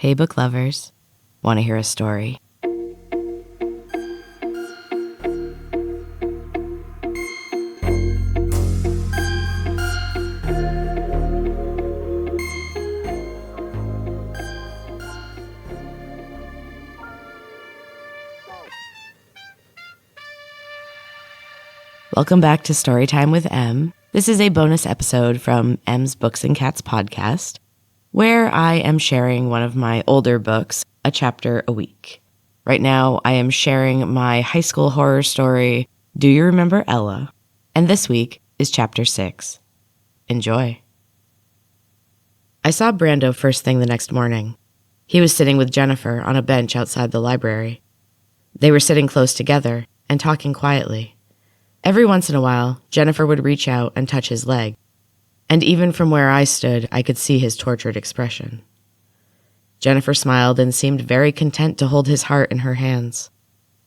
Hey, book lovers. Want to hear a story? Welcome back to Storytime with Em. This is a bonus episode from Em's Books and Cats podcast, where I am sharing one of my older books, a chapter a week. Right now, I am sharing my high school horror story, Do You Remember Ella? And this week is chapter 6. Enjoy. I saw Brando first thing the next morning. He was sitting with Jennifer on a bench outside the library. They were sitting close together and talking quietly. Every once in a while, Jennifer would reach out and touch his leg, and even from where I stood, I could see his tortured expression. Jennifer smiled and seemed very content to hold his heart in her hands.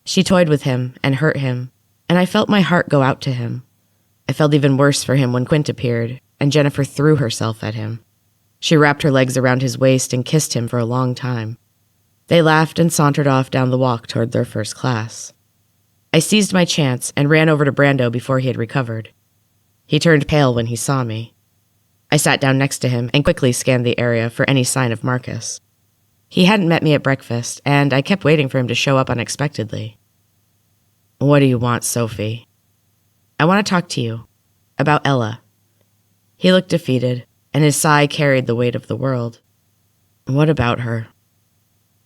She toyed with him and hurt him, and I felt my heart go out to him. I felt even worse for him when Quint appeared, and Jennifer threw herself at him. She wrapped her legs around his waist and kissed him for a long time. They laughed and sauntered off down the walk toward their first class. I seized my chance and ran over to Brando before he had recovered. He turned pale when he saw me. I sat down next to him and quickly scanned the area for any sign of Marcus. He hadn't met me at breakfast, and I kept waiting for him to show up unexpectedly. "What do you want, Sophie?" "I want to talk to you. About Ella." He looked defeated, and his sigh carried the weight of the world. "What about her?"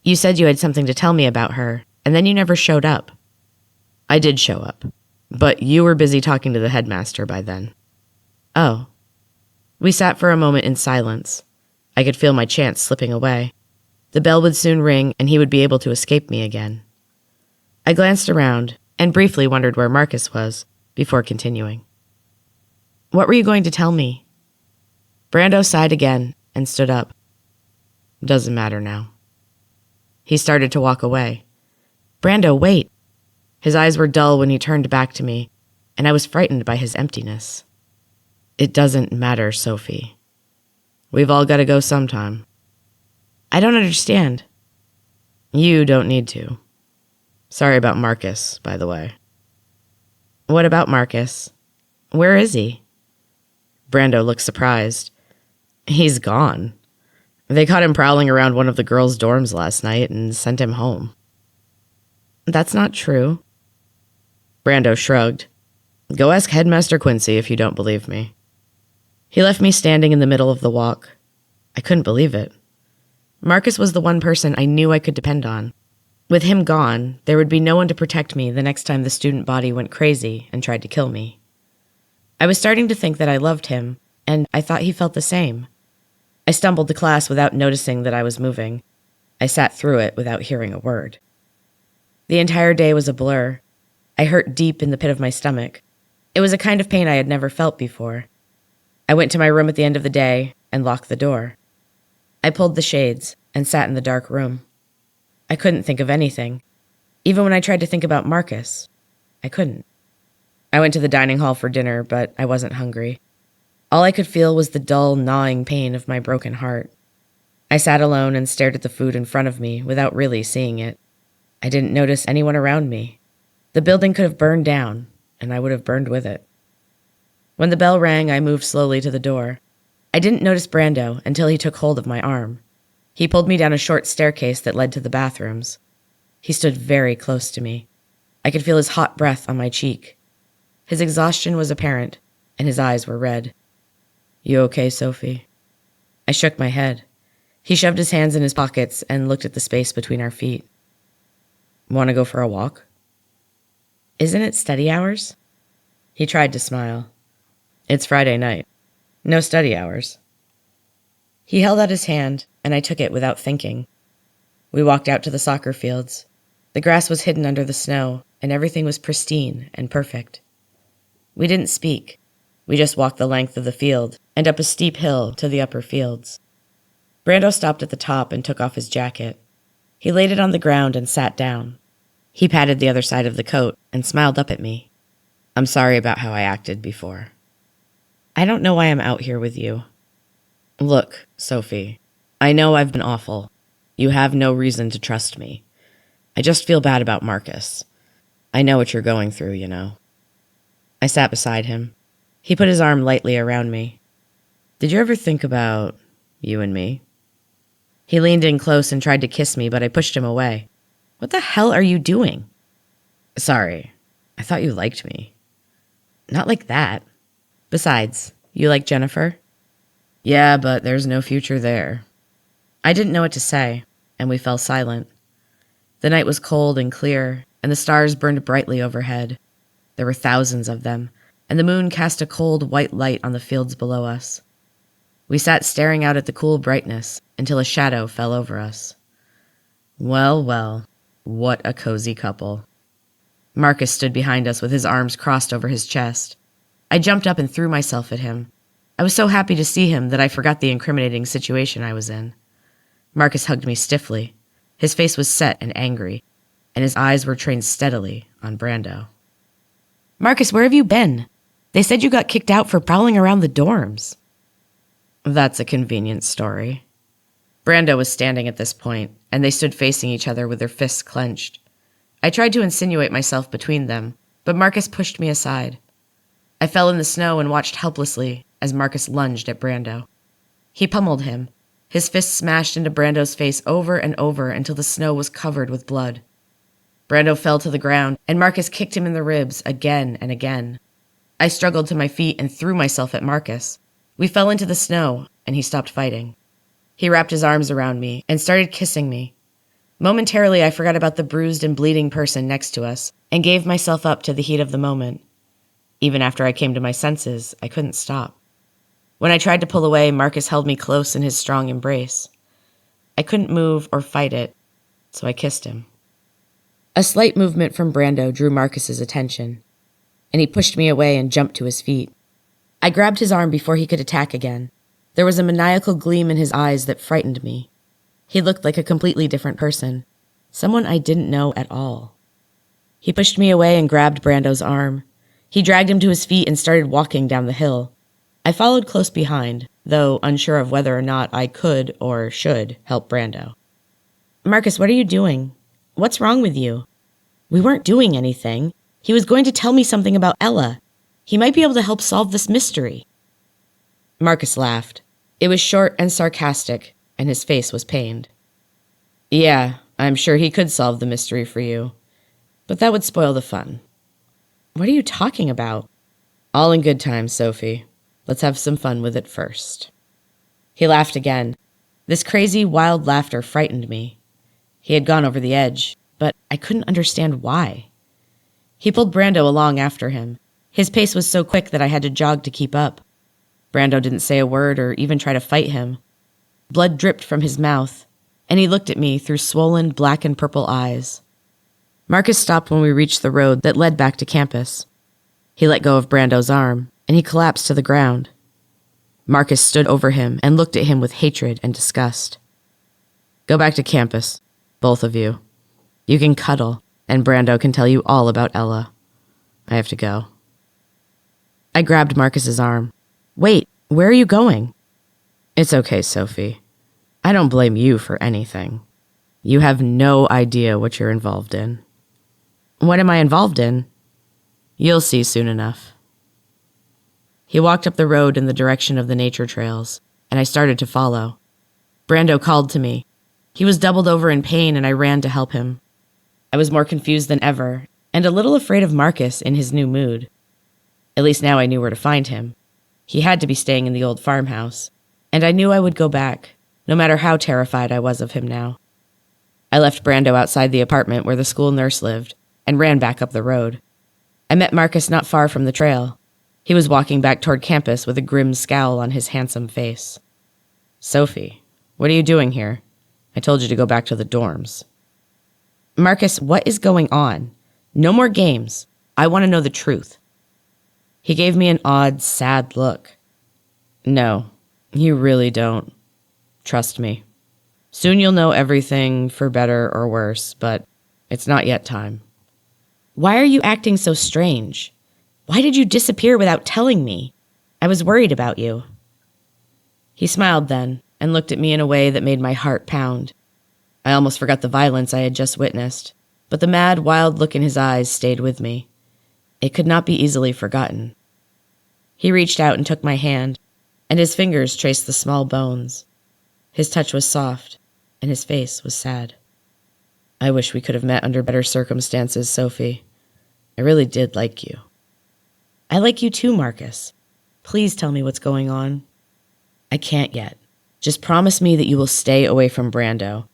"You said you had something to tell me about her, and then you never showed up." "I did show up, but you were busy talking to the headmaster by then." "Oh." We sat for a moment in silence. I could feel my chance slipping away. The bell would soon ring, and he would be able to escape me again. I glanced around and briefly wondered where Marcus was, before continuing. "What were you going to tell me?" Brando sighed again and stood up. "Doesn't matter now." He started to walk away. "Brando, wait." His eyes were dull when he turned back to me, and I was frightened by his emptiness. "It doesn't matter, Sophie. We've all got to go sometime." "I don't understand." "You don't need to. Sorry about Marcus, by the way." "What about Marcus? Where is he?" Brando looked surprised. "He's gone. They caught him prowling around one of the girls' dorms last night and sent him home." "That's not true." Brando shrugged. "Go ask Headmaster Quincy if you don't believe me." He left me standing in the middle of the walk. I couldn't believe it. Marcus was the one person I knew I could depend on. With him gone, there would be no one to protect me the next time the student body went crazy and tried to kill me. I was starting to think that I loved him, and I thought he felt the same. I stumbled to class without noticing that I was moving. I sat through it without hearing a word. The entire day was a blur. I hurt deep in the pit of my stomach. It was a kind of pain I had never felt before. I went to my room at the end of the day and locked the door. I pulled the shades and sat in the dark room. I couldn't think of anything. Even when I tried to think about Marcus, I couldn't. I went to the dining hall for dinner, but I wasn't hungry. All I could feel was the dull, gnawing pain of my broken heart. I sat alone and stared at the food in front of me without really seeing it. I didn't notice anyone around me. The building could have burned down, and I would have burned with it. When the bell rang, I moved slowly to the door. I didn't notice Brando until he took hold of my arm. He pulled me down a short staircase that led to the bathrooms. He stood very close to me. I could feel his hot breath on my cheek. His exhaustion was apparent, and his eyes were red. "You okay, Sophie?" I shook my head. He shoved his hands in his pockets and looked at the space between our feet. "Want to go for a walk?" "Isn't it study hours?" He tried to smile. "It's Friday night. No study hours." He held out his hand, and I took it without thinking. We walked out to the soccer fields. The grass was hidden under the snow, and everything was pristine and perfect. We didn't speak. We just walked the length of the field and up a steep hill to the upper fields. Brando stopped at the top and took off his jacket. He laid it on the ground and sat down. He patted the other side of the coat and smiled up at me. "I'm sorry about how I acted before." "I don't know why I'm out here with you." "Look, Sophie, I know I've been awful. You have no reason to trust me. I just feel bad about Marcus. I know what you're going through, you know." I sat beside him. He put his arm lightly around me. "Did you ever think about you and me?" He leaned in close and tried to kiss me, but I pushed him away. "What the hell are you doing?" "Sorry, I thought you liked me." "Not like that. Besides, you like Jennifer?" "Yeah, but there's no future there." I didn't know what to say, and we fell silent. The night was cold and clear, and the stars burned brightly overhead. There were thousands of them, and the moon cast a cold white light on the fields below us. We sat staring out at the cool brightness until a shadow fell over us. Well, well, what a cozy couple. Marcus stood behind us with his arms crossed over his chest. I jumped up and threw myself at him. I was so happy to see him that I forgot the incriminating situation I was in. Marcus hugged me stiffly. His face was set and angry, and his eyes were trained steadily on Brando. "Marcus, where have you been? They said you got kicked out for prowling around the dorms." "That's a convenient story." Brando was standing at this point, and they stood facing each other with their fists clenched. I tried to insinuate myself between them, but Marcus pushed me aside. I fell in the snow and watched helplessly as Marcus lunged at Brando. He pummeled him. His fist smashed into Brando's face over and over until the snow was covered with blood. Brando fell to the ground, and Marcus kicked him in the ribs again and again. I struggled to my feet and threw myself at Marcus. We fell into the snow, and he stopped fighting. He wrapped his arms around me and started kissing me. Momentarily, I forgot about the bruised and bleeding person next to us and gave myself up to the heat of the moment. Even after I came to my senses, I couldn't stop. When I tried to pull away, Marcus held me close in his strong embrace. I couldn't move or fight it, so I kissed him. A slight movement from Brando drew Marcus's attention, and he pushed me away and jumped to his feet. I grabbed his arm before he could attack again. There was a maniacal gleam in his eyes that frightened me. He looked like a completely different person, someone I didn't know at all. He pushed me away and grabbed Brando's arm. He dragged him to his feet and started walking down the hill. I followed close behind, though unsure of whether or not I could or should help Brando. "Marcus, what are you doing? What's wrong with you?" "We weren't doing anything. He was going to tell me something about Ella. He might be able to help solve this mystery." Marcus laughed. It was short and sarcastic, and his face was pained. "Yeah, I'm sure he could solve the mystery for you, but that would spoil the fun." "What are you talking about?" "All in good time, Sophie. Let's have some fun with it first." He laughed again. This crazy, wild laughter frightened me. He had gone over the edge, but I couldn't understand why. He pulled Brando along after him. His pace was so quick that I had to jog to keep up. Brando didn't say a word or even try to fight him. Blood dripped from his mouth, and he looked at me through swollen black and purple eyes. Marcus stopped when we reached the road that led back to campus. He let go of Brando's arm, and he collapsed to the ground. Marcus stood over him and looked at him with hatred and disgust. "Go back to campus, both of you. You can cuddle, and Brando can tell you all about Ella. I have to go." I grabbed Marcus's arm. "Wait, where are you going?" "It's okay, Sophie. I don't blame you for anything. You have no idea what you're involved in." "What am I involved in?" "You'll see soon enough." He walked up the road in the direction of the nature trails, and I started to follow. Brando called to me. He was doubled over in pain, and I ran to help him. I was more confused than ever, and a little afraid of Marcus in his new mood. At least now I knew where to find him. He had to be staying in the old farmhouse, and I knew I would go back, no matter how terrified I was of him now. I left Brando outside the apartment where the school nurse lived, and ran back up the road. I met Marcus not far from the trail. He was walking back toward campus with a grim scowl on his handsome face. "Sophie, what are you doing here? I told you to go back to the dorms." "Marcus, what is going on? No more games. I want to know the truth." He gave me an odd, sad look. "No, you really don't. Trust me. Soon you'll know everything, for better or worse, but it's not yet time." "Why are you acting so strange? Why did you disappear without telling me? I was worried about you." He smiled then and looked at me in a way that made my heart pound. I almost forgot the violence I had just witnessed, but the mad, wild look in his eyes stayed with me. It could not be easily forgotten. He reached out and took my hand, and his fingers traced the small bones. His touch was soft, and his face was sad. I wish we could have met under better circumstances, Sophie. I really did like you. I like you too, Marcus. Please tell me what's going on. I can't yet. Just promise me that you will stay away from Brando.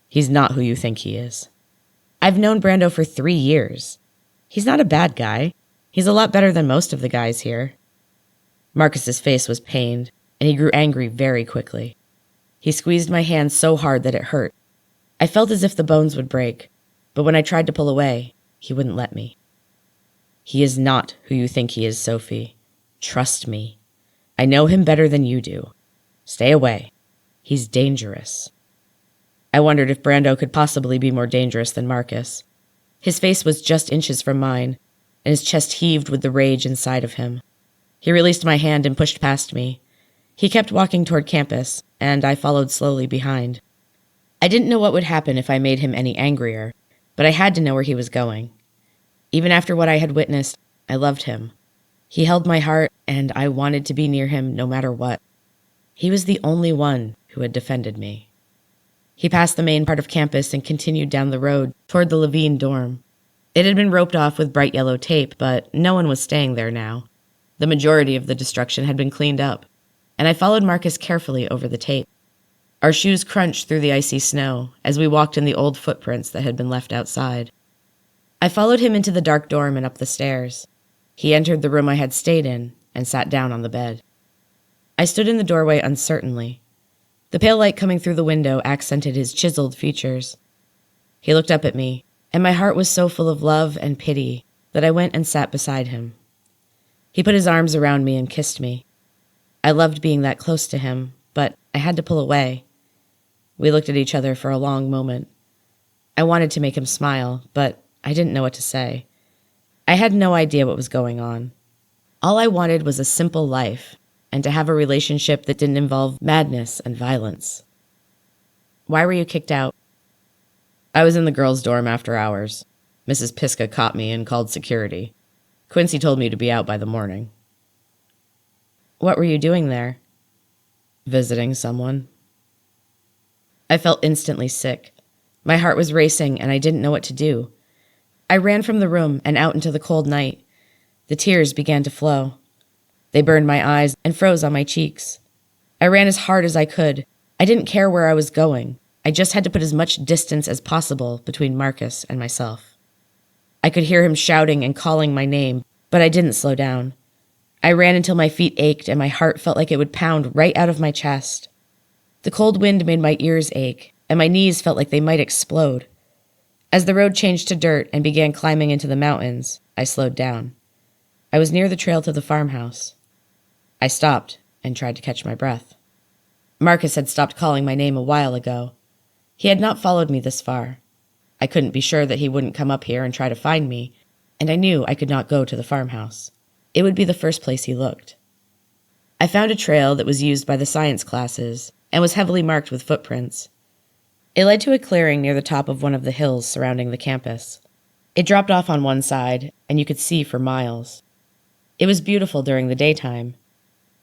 He's not who you think he is. I've known Brando for 3 years. He's not a bad guy. He's a lot better than most of the guys here. Marcus's face was pained, and he grew angry very quickly. He squeezed my hand so hard that it hurt. I felt as if the bones would break, but when I tried to pull away, he wouldn't let me. He is not who you think he is, Sophie. Trust me. I know him better than you do. Stay away. He's dangerous. I wondered if Brando could possibly be more dangerous than Marcus. His face was just inches from mine, and his chest heaved with the rage inside of him. He released my hand and pushed past me. He kept walking toward campus, and I followed slowly behind. I didn't know what would happen if I made him any angrier, but I had to know where he was going. Even after what I had witnessed, I loved him. He held my heart, and I wanted to be near him no matter what. He was the only one who had defended me. He passed the main part of campus and continued down the road toward the Levine dorm. It had been roped off with bright yellow tape, but no one was staying there now. The majority of the destruction had been cleaned up, and I followed Marcus carefully over the tape. Our shoes crunched through the icy snow as we walked in the old footprints that had been left outside. I followed him into the dark dorm and up the stairs. He entered the room I had stayed in and sat down on the bed. I stood in the doorway uncertainly. The pale light coming through the window accented his chiseled features. He looked up at me, and my heart was so full of love and pity that I went and sat beside him. He put his arms around me and kissed me. I loved being that close to him, but I had to pull away. We looked at each other for a long moment. I wanted to make him smile, but I didn't know what to say. I had no idea what was going on. All I wanted was a simple life, and to have a relationship that didn't involve madness and violence. Why were you kicked out? I was in the girls' dorm after hours. Mrs. Piska caught me and called security. Quincy told me to be out by the morning. What were you doing there? Visiting someone. I felt instantly sick. My heart was racing and I didn't know what to do. I ran from the room and out into the cold night. The tears began to flow. They burned my eyes and froze on my cheeks. I ran as hard as I could. I didn't care where I was going. I just had to put as much distance as possible between Marcus and myself. I could hear him shouting and calling my name, but I didn't slow down. I ran until my feet ached and my heart felt like it would pound right out of my chest. The cold wind made my ears ache, and my knees felt like they might explode. As the road changed to dirt and began climbing into the mountains, I slowed down. I was near the trail to the farmhouse. I stopped and tried to catch my breath. Marcus had stopped calling my name a while ago. He had not followed me this far. I couldn't be sure that he wouldn't come up here and try to find me, and I knew I could not go to the farmhouse. It would be the first place he looked. I found a trail that was used by the science classes and was heavily marked with footprints. It led to a clearing near the top of one of the hills surrounding the campus. It dropped off on one side, and you could see for miles. It was beautiful during the daytime.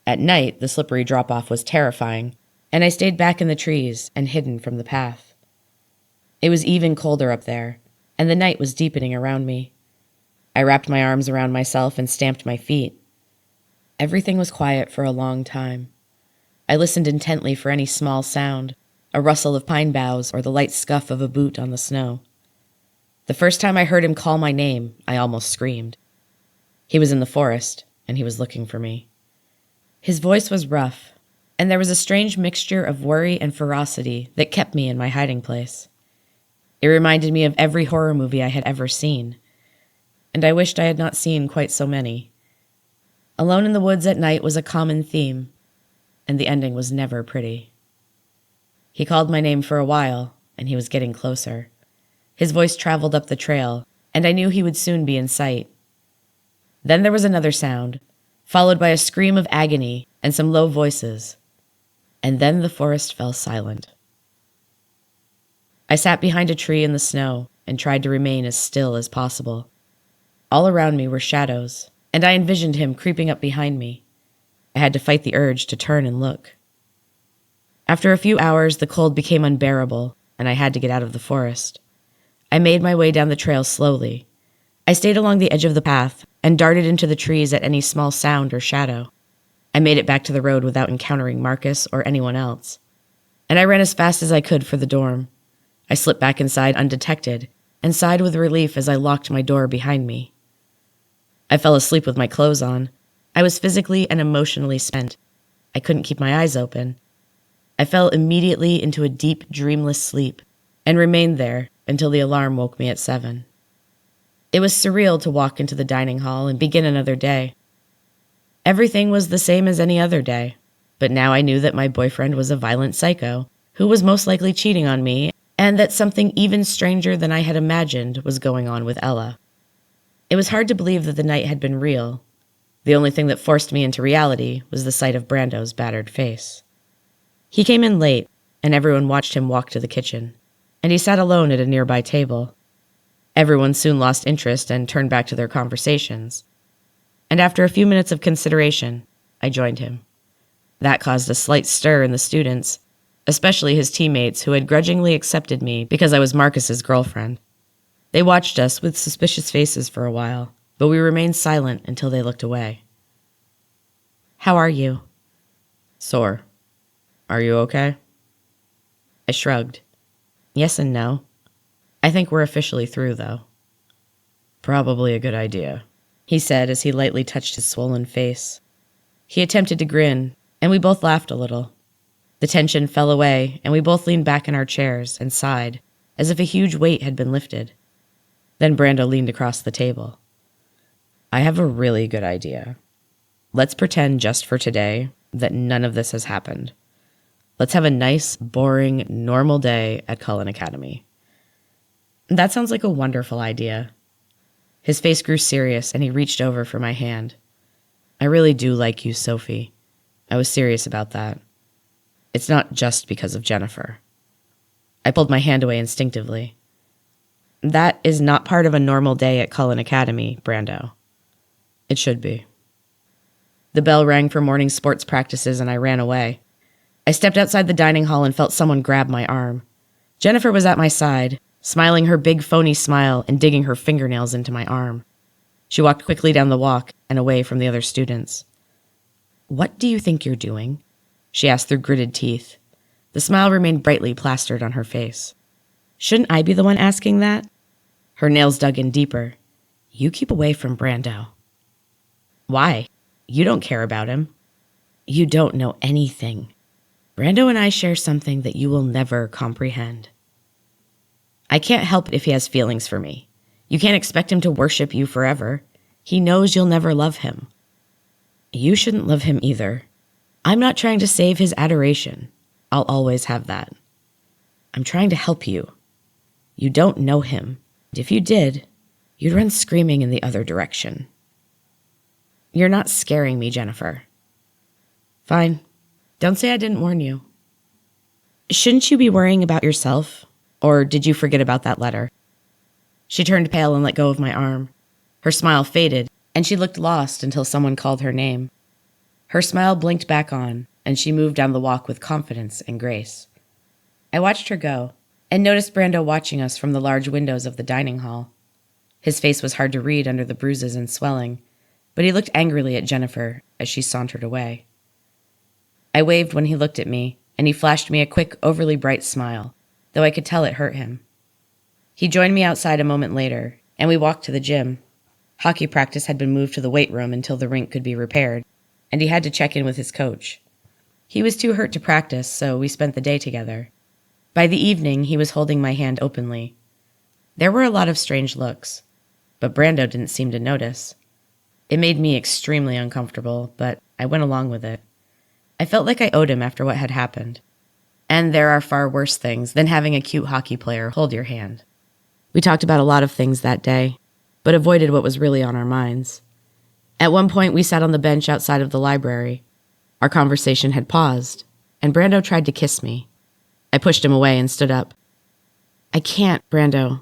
At night, the slippery drop-off was terrifying, and I stayed back in the trees and hidden from the path. It was even colder up there, and the night was deepening around me. I wrapped my arms around myself and stamped my feet. Everything was quiet for a long time. I listened intently for any small sound, a rustle of pine boughs or the light scuff of a boot on the snow. The first time I heard him call my name, I almost screamed. He was in the forest, and he was looking for me. His voice was rough, and there was a strange mixture of worry and ferocity that kept me in my hiding place. It reminded me of every horror movie I had ever seen, and I wished I had not seen quite so many. Alone in the woods at night was a common theme, and the ending was never pretty. He called my name for a while, and he was getting closer. His voice traveled up the trail, and I knew he would soon be in sight. Then there was another sound, followed by a scream of agony and some low voices, and then the forest fell silent. I sat behind a tree in the snow and tried to remain as still as possible. All around me were shadows, and I envisioned him creeping up behind me. I had to fight the urge to turn and look. After a few hours, the cold became unbearable, and I had to get out of the forest. I made my way down the trail slowly. I stayed along the edge of the path and darted into the trees at any small sound or shadow. I made it back to the road without encountering Marcus or anyone else. And I ran as fast as I could for the dorm. I slipped back inside undetected and sighed with relief as I locked my door behind me. I fell asleep with my clothes on. I was physically and emotionally spent. I couldn't keep my eyes open. I fell immediately into a deep, dreamless sleep and remained there until the alarm woke me at 7. It was surreal to walk into the dining hall and begin another day. Everything was the same as any other day, but now I knew that my boyfriend was a violent psycho who was most likely cheating on me, and that something even stranger than I had imagined was going on with Ella. It was hard to believe that the night had been real. The only thing that forced me into reality was the sight of Brando's battered face. He came in late, and everyone watched him walk to the kitchen, and he sat alone at a nearby table. Everyone soon lost interest and turned back to their conversations. And after a few minutes of consideration, I joined him. That caused a slight stir in the students, especially his teammates who had grudgingly accepted me because I was Marcus's girlfriend. They watched us with suspicious faces for a while, but we remained silent until they looked away. "How are you?" "Sore. Are you okay?" I shrugged. "Yes and no. I think we're officially through, though." "Probably a good idea," he said as he lightly touched his swollen face. He attempted to grin, and we both laughed a little. The tension fell away, and we both leaned back in our chairs and sighed, as if a huge weight had been lifted. Then Brando leaned across the table. "I have a really good idea. Let's pretend just for today that none of this has happened. Let's have a nice, boring, normal day at Cullen Academy." "That sounds like a wonderful idea." His face grew serious, and he reached over for my hand. "I really do like you, Sophie. I was serious about that. It's not just because of Jennifer." I pulled my hand away instinctively. "That is not part of a normal day at Cullen Academy, Brando." "It should be." The bell rang for morning sports practices, and I ran away. I stepped outside the dining hall and felt someone grab my arm. Jennifer was at my side, smiling her big phony smile and digging her fingernails into my arm. She walked quickly down the walk and away from the other students. "What do you think you're doing?" she asked through gritted teeth. The smile remained brightly plastered on her face. "Shouldn't I be the one asking that?" Her nails dug in deeper. "You keep away from Brando." "Why? You don't care about him." "You don't know anything. Brando and I share something that you will never comprehend." "I can't help it if he has feelings for me. You can't expect him to worship you forever. He knows you'll never love him." "You shouldn't love him either. I'm not trying to save his adoration. I'll always have that. I'm trying to help you. You don't know him. If you did, you'd run screaming in the other direction." "You're not scaring me, Jennifer." "Fine. Don't say I didn't warn you." "Shouldn't you be worrying about yourself? Or did you forget about that letter?" She turned pale and let go of my arm. Her smile faded, and she looked lost until someone called her name. Her smile blinked back on, and she moved down the walk with confidence and grace. I watched her go, and noticed Brando watching us from the large windows of the dining hall. His face was hard to read under the bruises and swelling, but he looked angrily at Jennifer as she sauntered away. I waved when he looked at me, and he flashed me a quick, overly bright smile, though I could tell it hurt him. He joined me outside a moment later, and we walked to the gym. Hockey practice had been moved to the weight room until the rink could be repaired, and he had to check in with his coach. He was too hurt to practice, so we spent the day together. By the evening, he was holding my hand openly. There were a lot of strange looks, but Brando didn't seem to notice. It made me extremely uncomfortable, but I went along with it. I felt like I owed him after what had happened. And there are far worse things than having a cute hockey player hold your hand. We talked about a lot of things that day, but avoided what was really on our minds. At one point, we sat on the bench outside of the library. Our conversation had paused, and Brando tried to kiss me. I pushed him away and stood up. I can't, Brando.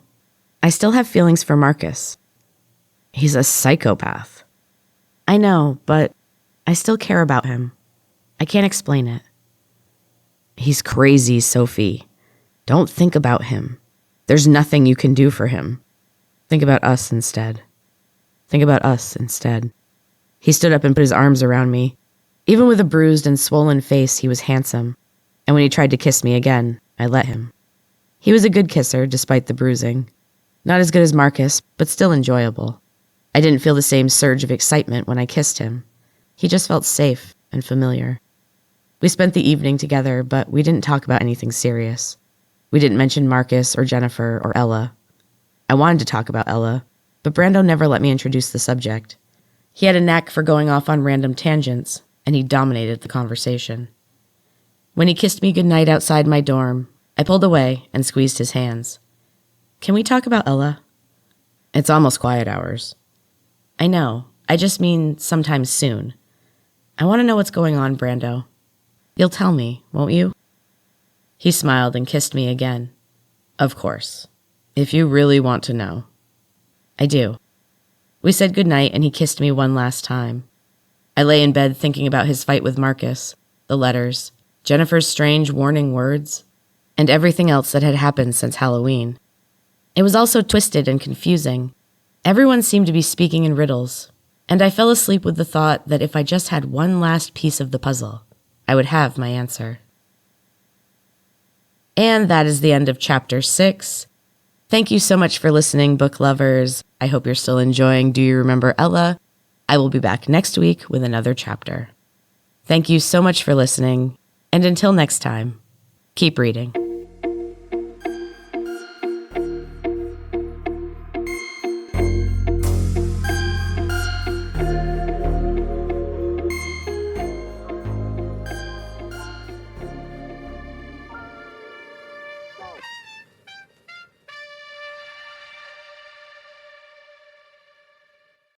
I still have feelings for Marcus. He's a psychopath. I know, but I still care about him. I can't explain it. He's crazy, Sophie. Don't think about him. There's nothing you can do for him. Think about us instead. Think about us instead. He stood up and put his arms around me. Even with a bruised and swollen face, he was handsome. And when he tried to kiss me again, I let him. He was a good kisser, despite the bruising. Not as good as Marcus, but still enjoyable. I didn't feel the same surge of excitement when I kissed him. He just felt safe and familiar. We spent the evening together, but we didn't talk about anything serious. We didn't mention Marcus or Jennifer or Ella. I wanted to talk about Ella, but Brando never let me introduce the subject. He had a knack for going off on random tangents, and he dominated the conversation. When he kissed me goodnight outside my dorm, I pulled away and squeezed his hands. Can we talk about Ella? It's almost quiet hours. I know. I just mean sometime soon. I want to know what's going on, Brando. You'll tell me, won't you? He smiled and kissed me again. Of course. If you really want to know. I do. We said goodnight and he kissed me one last time. I lay in bed thinking about his fight with Marcus, the letters, Jennifer's strange warning words, and everything else that had happened since Halloween. It was also twisted and confusing. Everyone seemed to be speaking in riddles, and I fell asleep with the thought that if I just had one last piece of the puzzle, I would have my answer. And that is the end of Chapter 6. Thank you so much for listening, book lovers. I hope you're still enjoying Do You Remember Ella? I will be back next week with another chapter. Thank you so much for listening, and until next time, keep reading.